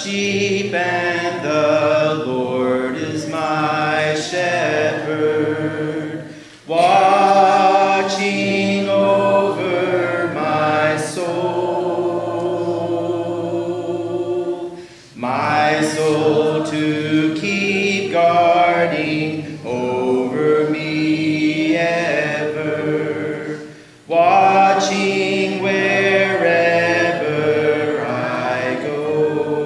sheep, and the Lord is my shepherd, watching over my soul to keep guarding over me ever, watching wherever I go.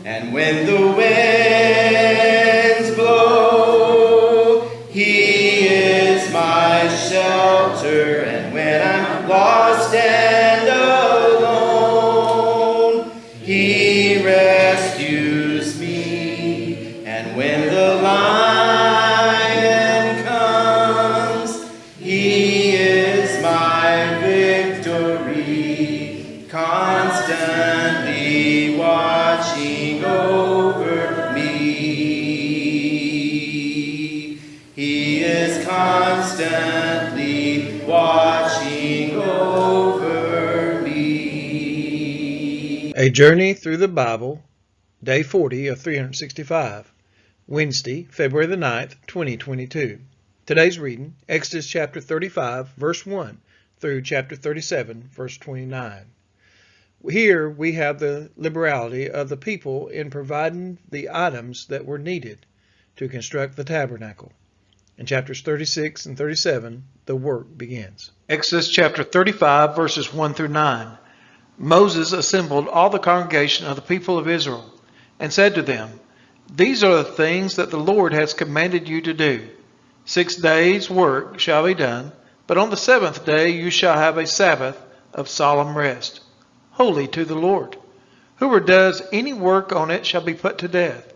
And when the winds blow, he is my shelter, and when I'm lost and alone, he rescues me. And when the lion comes, he is my victory, constantly watching over me. He is constantly watching over me. A Journey Through the Bible, Day 40 of 365, Wednesday, February the 9th, 2022. Today's reading, Exodus chapter 35, verse 1 through chapter 37, verse 29. Here we have the liberality of the people in providing the items that were needed to construct the tabernacle. In chapters 36 and 37, the work begins. Exodus chapter 35, verses 1 through 9. Moses assembled all the congregation of the people of Israel and said to them, "These are the things that the Lord has commanded you to do. 6 days' work shall be done, but on the 7th day you shall have a Sabbath of solemn rest, holy to the Lord. Whoever does any work on it shall be put to death.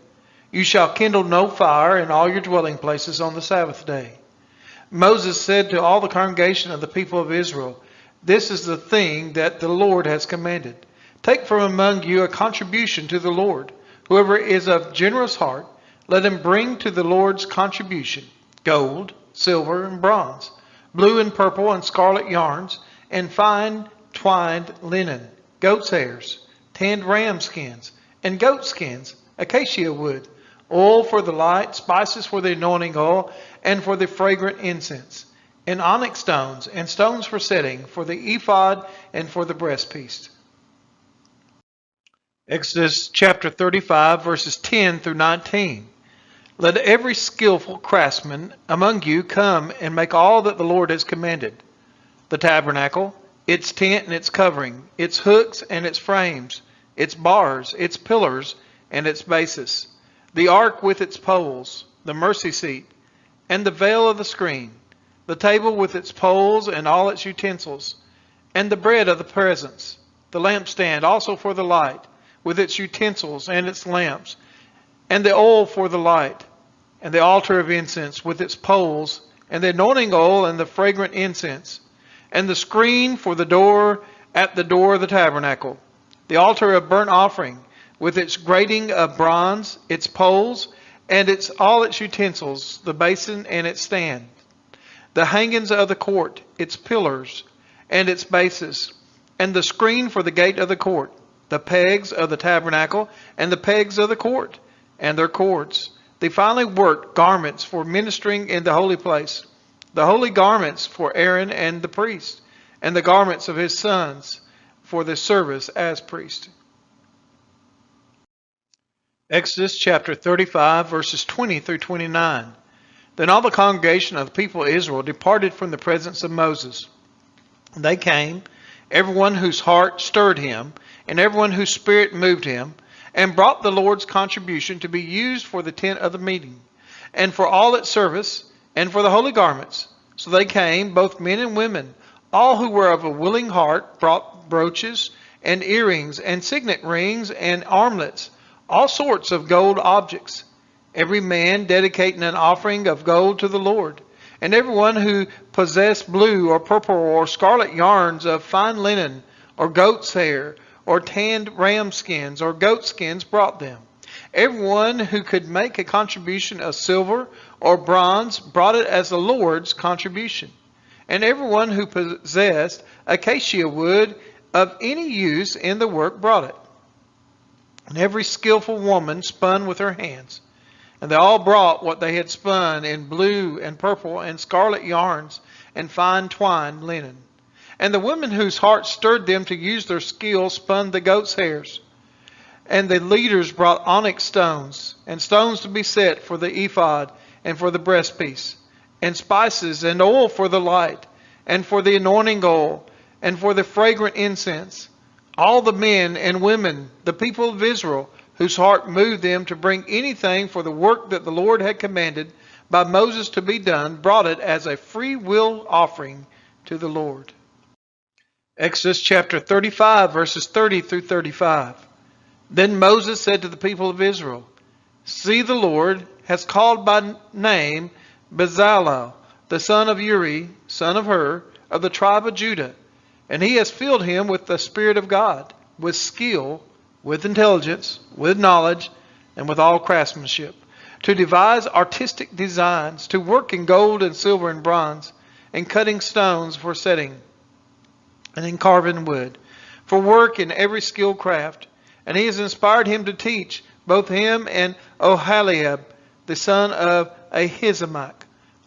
You shall kindle no fire in all your dwelling places on the Sabbath day." Moses said to all the congregation of the people of Israel, "This is the thing that the Lord has commanded. Take from among you a contribution to the Lord. Whoever is of generous heart, let him bring to the Lord's contribution gold, silver, and bronze, blue and purple and scarlet yarns, and fine twined linen, goat's hairs, tanned ram skins, and goat skins, acacia wood, oil for the light, spices for the anointing oil, and for the fragrant incense, and onyx stones, and stones for setting, for the ephod, and for the breastpiece." Exodus chapter 35, verses 10 through 19. "Let every skillful craftsman among you come and make all that the Lord has commanded: the tabernacle, its tent and its covering, its hooks and its frames, its bars, its pillars, and its bases, the ark with its poles, the mercy seat, and the veil of the screen, the table with its poles and all its utensils, and the bread of the presence, the lampstand also for the light, with its utensils and its lamps, and the oil for the light, and the altar of incense with its poles, and the anointing oil and the fragrant incense, and the screen for the door at the door of the tabernacle, the altar of burnt offering with its grating of bronze, its poles, and all its utensils, the basin and its stand, the hangings of the court, its pillars and its bases, and the screen for the gate of the court, the pegs of the tabernacle, and the pegs of the court, and their cords, the finely worked garments for ministering in the holy place, the holy garments for Aaron and the priest, and the garments of his sons for the service as priest." Exodus chapter 35, verses 20 through 29. Then all the congregation of the people of Israel departed from the presence of Moses. They came, everyone whose heart stirred him, and everyone whose spirit moved him, and brought the Lord's contribution to be used for the tent of the meeting, and for all its service, and for the holy garments. So they came, both men and women. All who were of a willing heart brought brooches, and earrings, and signet rings, and armlets, all sorts of gold objects, every man dedicating an offering of gold to the Lord. And everyone who possessed blue or purple or scarlet yarns of fine linen, or goat's hair, or tanned ram skins, or goat skins brought them. Everyone who could make a contribution of silver or bronze brought it as the Lord's contribution. And everyone who possessed acacia wood of any use in the work brought it. And every skillful woman spun with her hands. And they all brought what they had spun in blue and purple and scarlet yarns and fine twined linen. And the women whose hearts stirred them to use their skill spun the goats' hairs. And the leaders brought onyx stones, and stones to be set for the ephod and for the breastpiece, and spices and oil for the light, and for the anointing oil, and for the fragrant incense. All the men and women, the people of Israel, whose heart moved them to bring anything for the work that the Lord had commanded by Moses to be done, brought it as a free will offering to the Lord. Exodus chapter 35, verses 30 through 35. Then Moses said to the people of Israel, See, the Lord has called by name Bezalel, the son of Uri, son of Hur, of the tribe of Judah, and he has filled him with the Spirit of God, with skill, with intelligence, with knowledge, and with all craftsmanship, to devise artistic designs, to work in gold and silver and bronze, and cutting stones for setting, and in carving wood, for work in every skilled craft. And he has inspired him to teach, both him and Oholiab, the son of Ahisamach,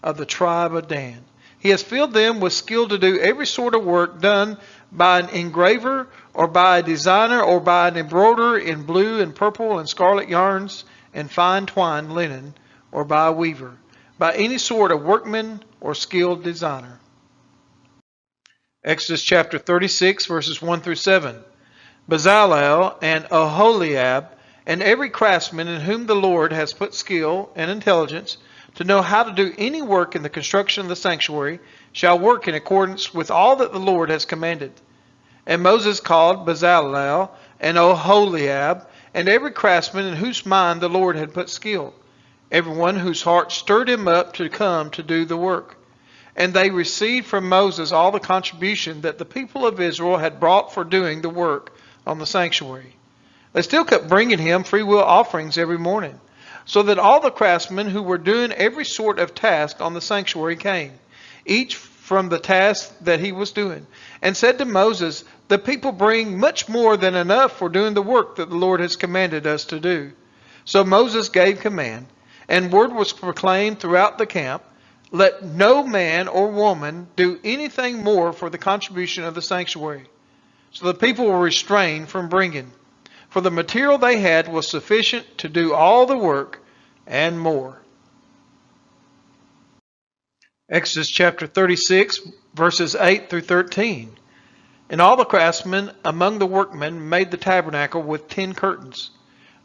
of the tribe of Dan. He has filled them with skill to do every sort of work done by an engraver, or by a designer, or by an embroiderer in blue and purple and scarlet yarns and fine twined linen, or by a weaver, by any sort of workman or skilled designer. Exodus chapter 36, verses 1 through 7. Bezalel and Oholiab, and every craftsman in whom the Lord has put skill and intelligence to know how to do any work in the construction of the sanctuary, shall work in accordance with all that the Lord has commanded. And Moses called Bezalel and Oholiab, and every craftsman in whose mind the Lord had put skill, everyone whose heart stirred him up to come to do the work. And they received from Moses all the contribution that the people of Israel had brought for doing the work on the sanctuary. They still kept bringing him freewill offerings every morning, so that all the craftsmen who were doing every sort of task on the sanctuary came, each from the task that he was doing, and said to Moses, The people bring much more than enough for doing the work that the Lord has commanded us to do. So Moses gave command, and word was proclaimed throughout the camp, Let no man or woman do anything more for the contribution of the sanctuary. So the people were restrained from bringing, for the material they had was sufficient to do all the work and more. Exodus chapter 36, verses 8 through 13. And all the craftsmen among the workmen made the tabernacle with 10 curtains.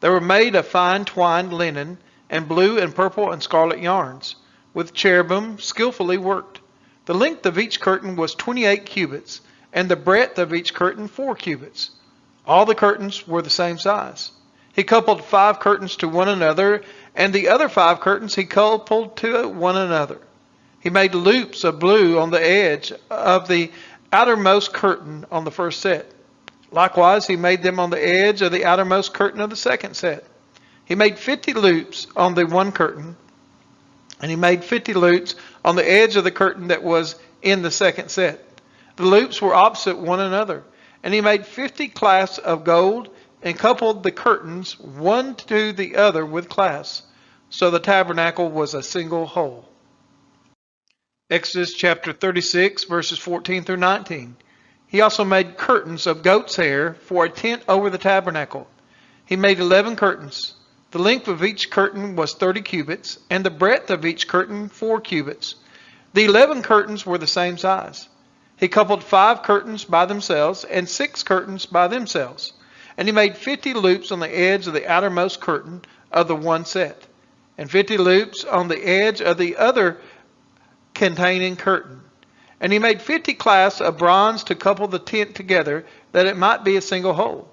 They were made of fine twined linen and blue and purple and scarlet yarns, with cherubim skillfully worked. The length of each curtain was 28 cubits, and the breadth of each curtain 4 cubits. All the curtains were the same size. He coupled 5 curtains to one another, and the other 5 curtains he coupled to one another. He made loops of blue on the edge of the outermost curtain on the first set. Likewise, he made them on the edge of the outermost curtain of the second set. He made 50 loops on the one curtain, and he made 50 loops on the edge of the curtain that was in the second set. The loops were opposite one another, and he made 50 clasps of gold and coupled the curtains one to the other with clasps. So the tabernacle was a single whole. Exodus chapter 36, verses 14 through 19. He also made curtains of goat's hair for a tent over the tabernacle. He made 11 curtains. The length of each curtain was 30 cubits, and the breadth of each curtain 4 cubits. The 11 curtains were the same size. He coupled 5 curtains by themselves and 6 curtains by themselves. And he made 50 loops on the edge of the outermost curtain of the one set, and 50 loops on the edge of the other containing curtain. And he made 50 clasps of bronze to couple the tent together, that it might be a single whole.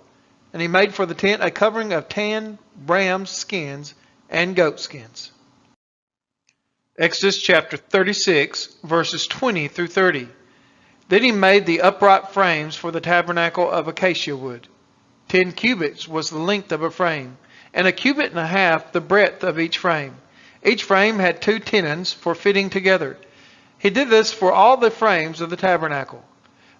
And he made for the tent a covering of tanned ram skins and goat skins. Exodus chapter 36, verses 20 through 30. Then he made the upright frames for the tabernacle of acacia wood. 10 cubits was the length of a frame, and a cubit and a half the breadth of each frame. Each frame had 2 tenons for fitting together. He did this for all the frames of the tabernacle.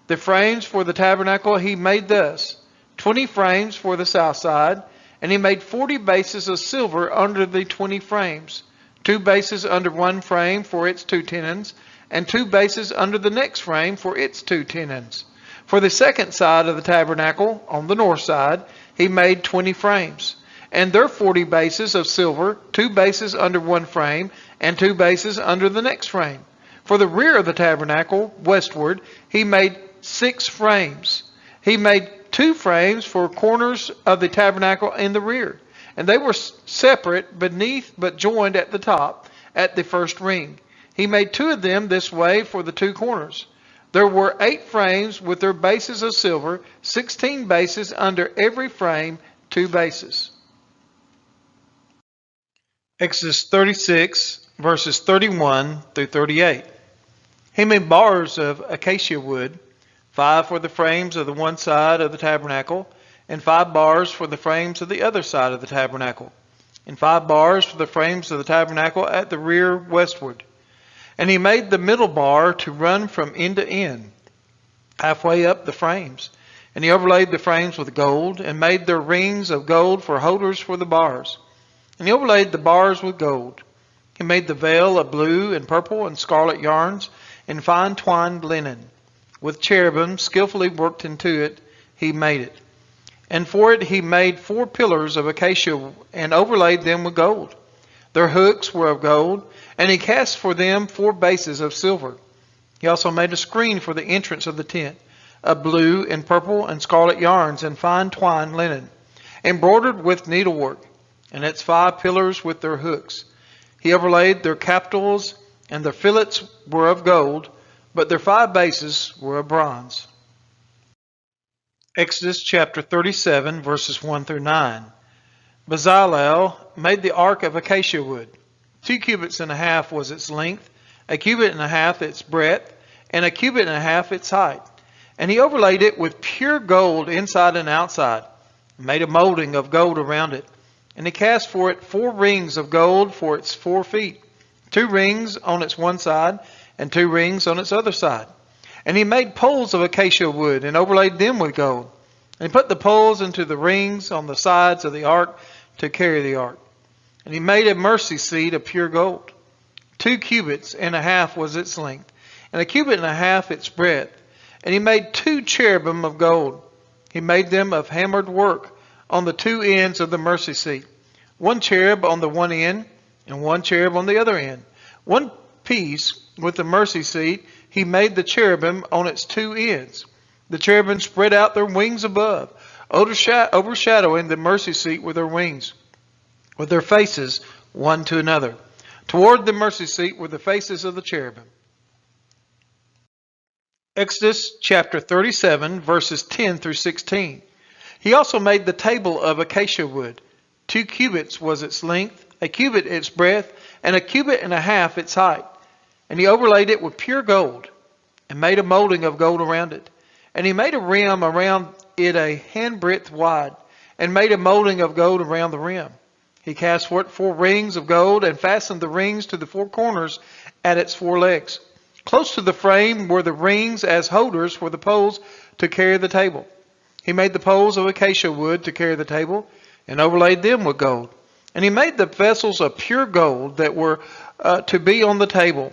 The frames for the tabernacle he made thus: 20 frames for the south side, And he made 40 bases of silver under the 20 frames, 2 bases under one frame for its 2 tenons, and 2 bases under the next frame for its 2 tenons. For the second side of the tabernacle, on the north side, he made 20 frames, and their 40 bases of silver, 2 bases under one frame, and 2 bases under the next frame. For the rear of the tabernacle, westward, he made 6 frames. He made 2 frames for corners of the tabernacle in the rear, and they were separate beneath but joined at the top at the first ring. He made 2 of them this way for the 2 corners. There were 8 frames with their bases of silver, 16 bases under every frame, 2 bases. Exodus 36, verses 31 through 38. He made bars of acacia wood, 5 for the frames of the one side of the tabernacle, and 5 bars for the frames of the other side of the tabernacle, and 5 bars for the frames of the tabernacle at the rear westward. And he made the middle bar to run from end to end, halfway up the frames. And he overlaid the frames with gold, and made their rings of gold for holders for the bars. And he overlaid the bars with gold. He made the veil of blue and purple and scarlet yarns, and fine twined linen. With cherubim skillfully worked into it, he made it. And for it he made 4 pillars of acacia, and overlaid them with gold. Their hooks were of gold, and he cast for them 4 bases of silver. He also made a screen for the entrance of the tent, of blue and purple and scarlet yarns, and fine twined linen, embroidered with needlework, and its 5 pillars with their hooks. He overlaid their capitals, and their fillets were of gold, but their 5 bases were of bronze. Exodus chapter 37, verses 1 through 9. Bezalel made the ark of acacia wood. 2 cubits and a half was its length, a cubit and a half its breadth, and a cubit and a half its height. And he overlaid it with pure gold inside and outside, and made a molding of gold around it. And he cast for it 4 rings of gold for its 4 feet, 2 rings on its one side, and 2 rings on its other side. And he made poles of acacia wood, and overlaid them with gold. And he put the poles into the rings on the sides of the ark to carry the ark. And he made a mercy seat of pure gold. 2 cubits and a half was its length, and a cubit and a half its breadth. And he made 2 cherubim of gold. He made them of hammered work on the 2 ends of the mercy seat, 1 cherub on the one end, and 1 cherub on the other end. One piece with the mercy seat he made the cherubim on its 2 ends. The cherubim spread out their wings above, overshadowing the mercy seat with their wings, with their faces one to another. Toward the mercy seat were the faces of the cherubim. Exodus chapter 37, verses 10 through 16. He also made the table of acacia wood. 2 cubits was its length, a cubit its breadth, and a cubit and a half its height. And he overlaid it with pure gold, and made a molding of gold around it. And he made a rim around it a handbreadth wide, and made a molding of gold around the rim. He cast for it 4 rings of gold, and fastened the rings to the 4 corners at its 4 legs. Close to the frame were the rings as holders for the poles to carry the table. He made the poles of acacia wood to carry the table, and overlaid them with gold. And he made the vessels of pure gold that were to be on the table,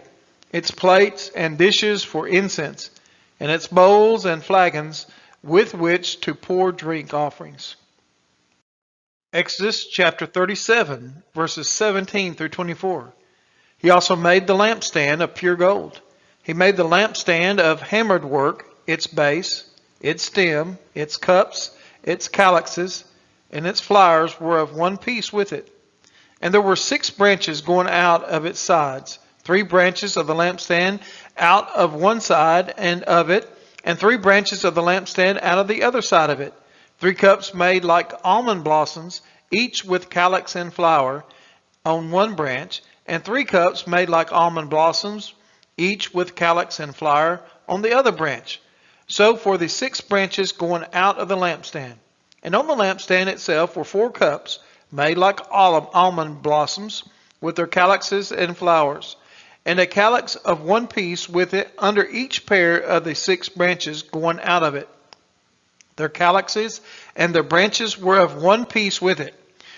its plates and dishes for incense, and its bowls and flagons with which to pour drink offerings. Exodus chapter 37, verses 17 through 24. He also made the lampstand of pure gold. He made the lampstand of hammered work, its base, its stem, its cups, its calyxes, and its flowers were of one piece with it. And there were 6 branches going out of its sides, 3 branches of the lampstand out of one side and of it, and 3 branches of the lampstand out of the other side of it. 3 cups made like almond blossoms, each with calyx and flower on one branch, and 3 cups made like almond blossoms, each with calyx and flower on the other branch. So for the 6 branches going out of the lampstand. And on the lampstand itself were 4 cups made like almond blossoms, with their calyxes and flowers, and a calyx of one piece with it under each pair of the 6 branches going out of it. Their calyxes and their branches were of one piece with it.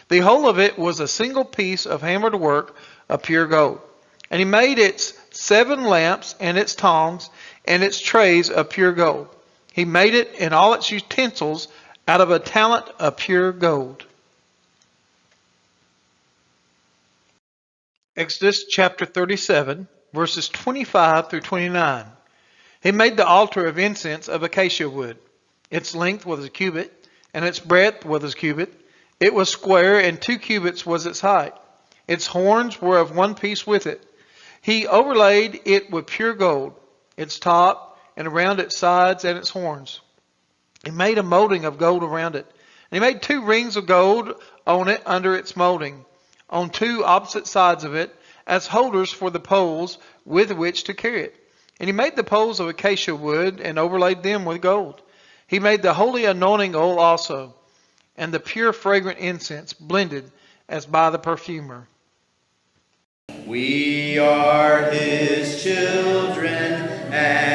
The whole of it was a single piece of hammered work of pure gold. And he made its 7 lamps and its tongs and its trays of pure gold. He made it and all its utensils out of a talent of pure gold. Exodus chapter 37, verses 25 through 29. He made the altar of incense of acacia wood. Its length was a cubit, and its breadth was a cubit. It was square, and 2 cubits was its height. Its horns were of one piece with it. He overlaid it with pure gold, its top, and around its sides and its horns. He made a molding of gold around it. And he made 2 rings of gold on it under its molding, on 2 opposite sides of it, as holders for the poles with which to carry it. And he made the poles of acacia wood and overlaid them with gold. He made the holy anointing oil also, and the pure fragrant incense blended as by the perfumer. We are his children, and